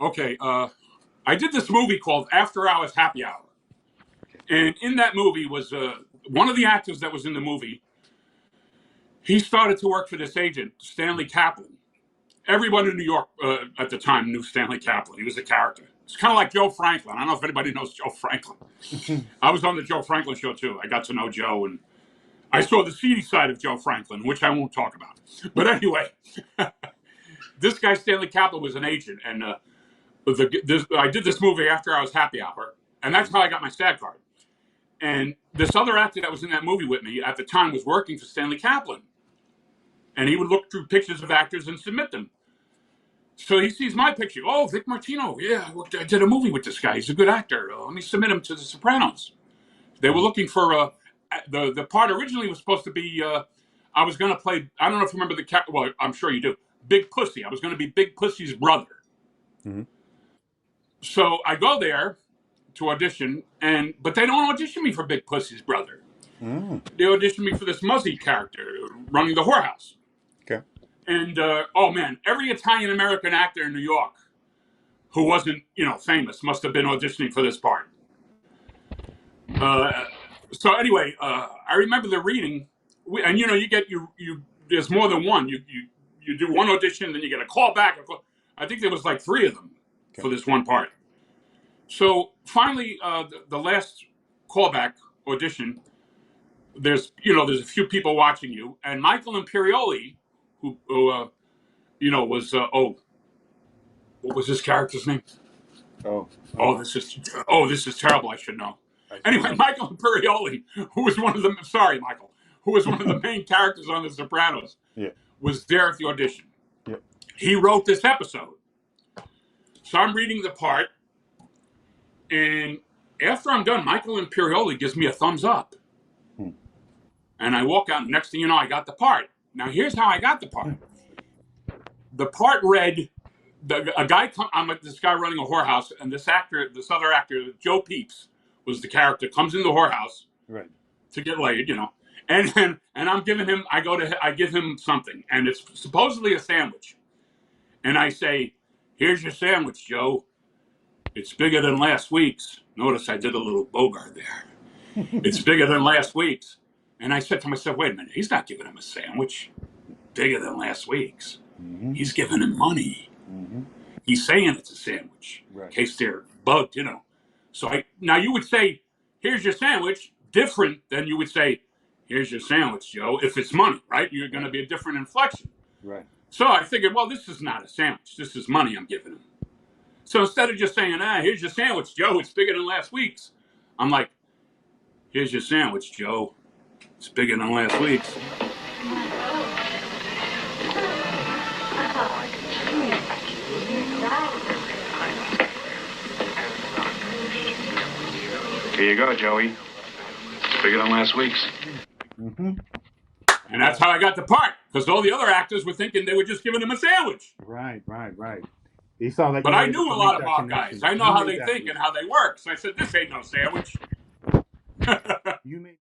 Okay, I did this movie called After Hours Happy Hour. And in that movie was one of the actors that was in the movie. He started to work for this agent, Stanley Kaplan. Everyone in New York at the time knew Stanley Kaplan. He was a character. It's kind of like Joe Franklin. I don't know if anybody knows Joe Franklin. I was on the Joe Franklin show, too. I got to know Joe, and I saw the seedy side of Joe Franklin, which I won't talk about. But anyway, this guy, Stanley Kaplan, was an agent, and I did this movie After Hours Happy Hour, and that's how I got my SAG card. And this other actor that was in that movie with me at the time was working for Stanley Kaplan. And he would look through pictures of actors and submit them. So he sees my picture. Oh, Vic Martino. Yeah, I did a movie with this guy. He's a good actor. Let me submit him to The Sopranos. They were looking for the part originally was supposed to be, I was going to play, I don't know if you remember well, I'm sure you do, Big Pussy. I was going to be Big Pussy's brother. Mm-hmm. So I go there to audition, but they don't audition me for Big Pussy's brother. Mm. They audition me for this Muzzy character running the whorehouse. Okay. And oh man, every Italian American actor in New York who wasn't, famous must have been auditioning for this part. So anyway, I remember the reading, and you get there's more than one. You do one audition, then you get a call back. I think there was like 3 of them for this one part. So finally, the last callback audition, there's a few people watching you, and Michael Imperioli, who was what was his character's name? This is terrible. I should know. Anyway, Michael Imperioli, who was one of the main characters on The Sopranos, was there at the audition. Yeah. He wrote this episode. So I'm reading the part, and after I'm done, Michael Imperioli gives me a thumbs up. And I walk out, and next thing you know, I got the part. Now, here's how I got the part. The part read, this guy running a whorehouse, and this other actor, Joe Peeps, was the character, comes in the whorehouse to get laid, and I'm giving him, I give him something, and it's supposedly a sandwich. And I say, here's your sandwich, Joe. It's bigger than last week's. Notice I did a little Bogart there. It's bigger than last week's. And I said to myself, wait a minute, he's not giving him a sandwich bigger than last week's. Mm-hmm. He's giving him money. Mm-hmm. He's saying it's a sandwich in case they're bugged, So now you would say, here's your sandwich, different than you would say, here's your sandwich, Joe, if it's money, right? You're going to be a different inflection. Right. So I figured, well, this is not a sandwich. This is money I'm giving him. So instead of just saying, here's your sandwich, Joe, it's bigger than last week's, I'm like, here's your sandwich, Joe. It's bigger than last week's. Here you go, Joey. Bigger than last week's. Mm-hmm. And that's how I got the part, because all the other actors were thinking they were just giving him a sandwich. Right. He saw like. But I knew a lot of our guys. I know how they think and how they work. So I said, this ain't no sandwich. You made.